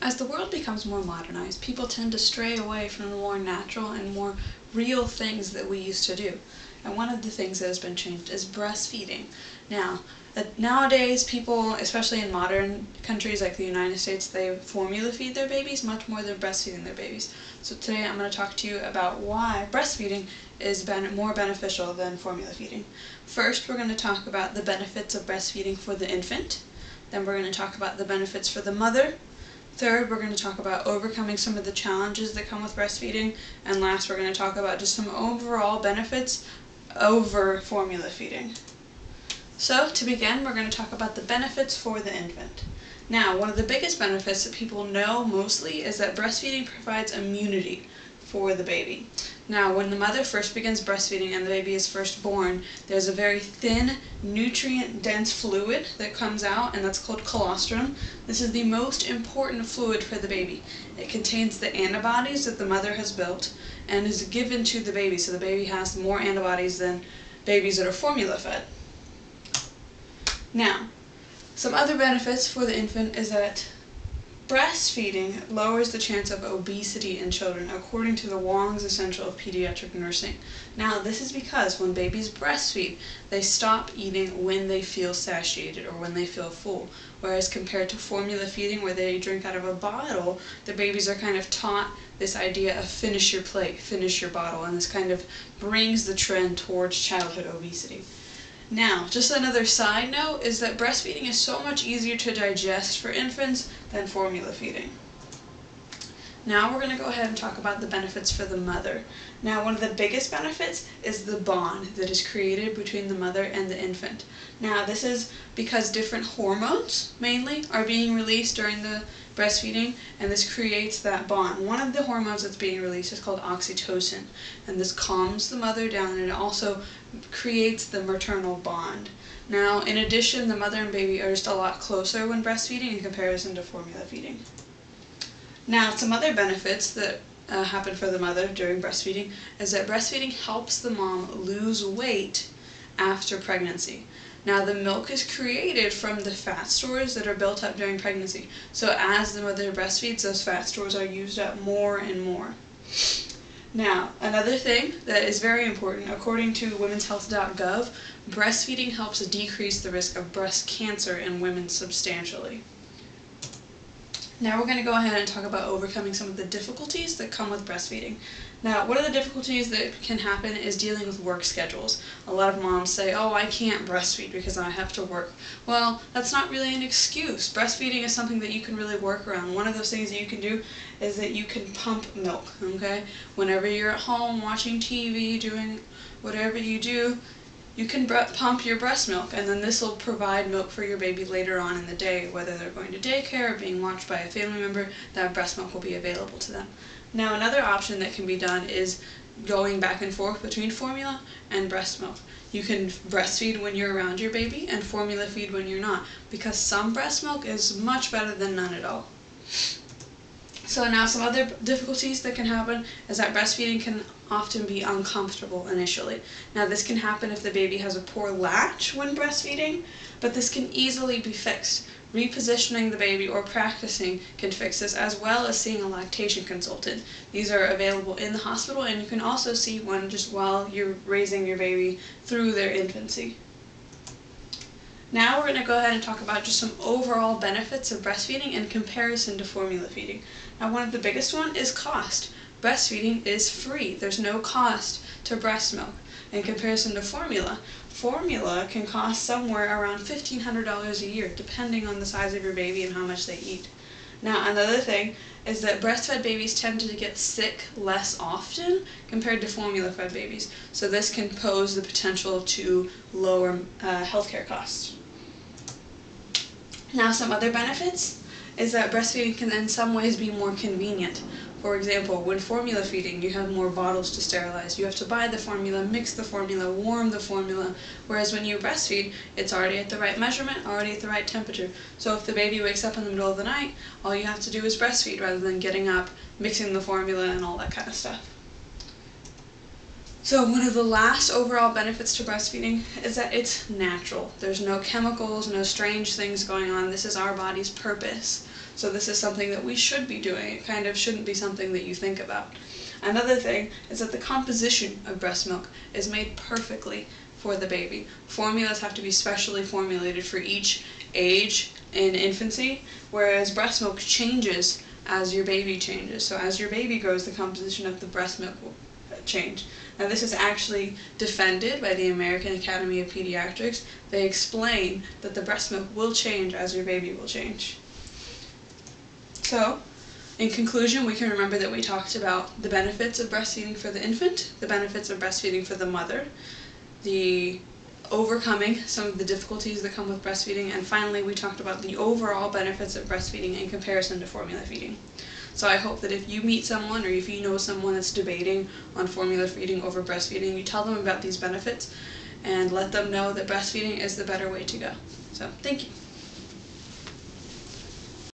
As the world becomes more modernized, people tend to stray away from the more natural and more real things that we used to do. And one of the things that has been changed is breastfeeding. Now, nowadays people, especially in modern countries like the United States, they formula feed their babies much more than breastfeeding their babies. So today I'm going to talk to you about why breastfeeding is more beneficial than formula feeding. First, we're going to talk about the benefits of breastfeeding for the infant. Then we're going to talk about the benefits for the mother. Third, we're going to talk about overcoming some of the challenges that come with breastfeeding. And last, we're going to talk about just some overall benefits over formula feeding. So, to begin, we're going to talk about the benefits for the infant. Now, one of the biggest benefits that people know mostly is that breastfeeding provides immunity for the baby. Now, when the mother first begins breastfeeding and the baby is first born, there's a very thin, nutrient-dense fluid that comes out, and that's called colostrum. This is the most important fluid for the baby. It contains the antibodies that the mother has built and is given to the baby, so the baby has more antibodies than babies that are formula fed. Now, some other benefits for the infant is that breastfeeding lowers the chance of obesity in children, according to the Wong's Essential of Pediatric Nursing. Now, this is because when babies breastfeed, they stop eating when they feel satiated or when they feel full. Whereas compared to formula feeding, where they drink out of a bottle, the babies are kind of taught this idea of finish your plate, finish your bottle, and this kind of brings the trend towards childhood obesity. Now, just another side note is that breastfeeding is so much easier to digest for infants than formula feeding. Now we're going to go ahead and talk about the benefits for the mother. Now, one of the biggest benefits is the bond that is created between the mother and the infant. Now, this is because different hormones, mainly, are being released during the breastfeeding, and this creates that bond. One of the hormones that's being released is called oxytocin, and this calms the mother down, and it also creates the maternal bond. Now, in addition, the mother and baby are just a lot closer when breastfeeding in comparison to formula feeding. Now, some other benefits that happen for the mother during breastfeeding is that breastfeeding helps the mom lose weight after pregnancy. Now, the milk is created from the fat stores that are built up during pregnancy. So as the mother breastfeeds, those fat stores are used up more and more. Now, another thing that is very important, according to womenshealth.gov, breastfeeding helps decrease the risk of breast cancer in women substantially. Now we're going to go ahead and talk about overcoming some of the difficulties that come with breastfeeding. Now, one of the difficulties that can happen is dealing with work schedules. A lot of moms say, oh, I can't breastfeed because I have to work. Well, that's not really an excuse. Breastfeeding is something that you can really work around. One of those things that you can do is that you can pump milk, okay? Whenever you're at home watching TV, doing whatever you do, you can pump your breast milk, and then this will provide milk for your baby later on in the day, whether they're going to daycare or being watched by a family member. That breast milk will be available to them. Now, another option that can be done is going back and forth between formula and breast milk. You can breastfeed when you're around your baby and formula feed when you're not, because some breast milk is much better than none at all. So now, some other difficulties that can happen is that breastfeeding can often be uncomfortable initially. Now, this can happen if the baby has a poor latch when breastfeeding, but this can easily be fixed. Repositioning the baby or practicing can fix this, as well as seeing a lactation consultant. These are available in the hospital, and you can also see one just while you're raising your baby through their infancy. Now we're going to go ahead and talk about just some overall benefits of breastfeeding in comparison to formula feeding. Now, one of the biggest one is cost. Breastfeeding is free. There's no cost to breast milk. In comparison to formula, formula can cost somewhere around $1,500 a year, depending on the size of your baby and how much they eat. Now, another thing is that breastfed babies tend to get sick less often compared to formula-fed babies. So this can pose the potential to lower healthcare costs. Now, some other benefits is that breastfeeding can in some ways be more convenient. For example, when formula feeding, you have more bottles to sterilize. You have to buy the formula, mix the formula, warm the formula, whereas when you breastfeed, it's already at the right measurement, already at the right temperature. So if the baby wakes up in the middle of the night, all you have to do is breastfeed rather than getting up, mixing the formula, and all that kind of stuff. So one of the last overall benefits to breastfeeding is that it's natural. There's no chemicals, no strange things going on. This is our body's purpose. So this is something that we should be doing. It kind of shouldn't be something that you think about. Another thing is that the composition of breast milk is made perfectly for the baby. Formulas have to be specially formulated for each age in infancy, whereas breast milk changes as your baby changes. So as your baby grows, the composition of the breast milk will change. Now this is actually defended by the American Academy of Pediatrics. They explain that the breast milk will change as your baby will change. So, in conclusion, we can remember that we talked about the benefits of breastfeeding for the infant, the benefits of breastfeeding for the mother, the overcoming some of the difficulties that come with breastfeeding, and finally we talked about the overall benefits of breastfeeding in comparison to formula feeding. So I hope that if you meet someone or if you know someone that's debating on formula feeding over breastfeeding, you tell them about these benefits and let them know that breastfeeding is the better way to go. So, thank you.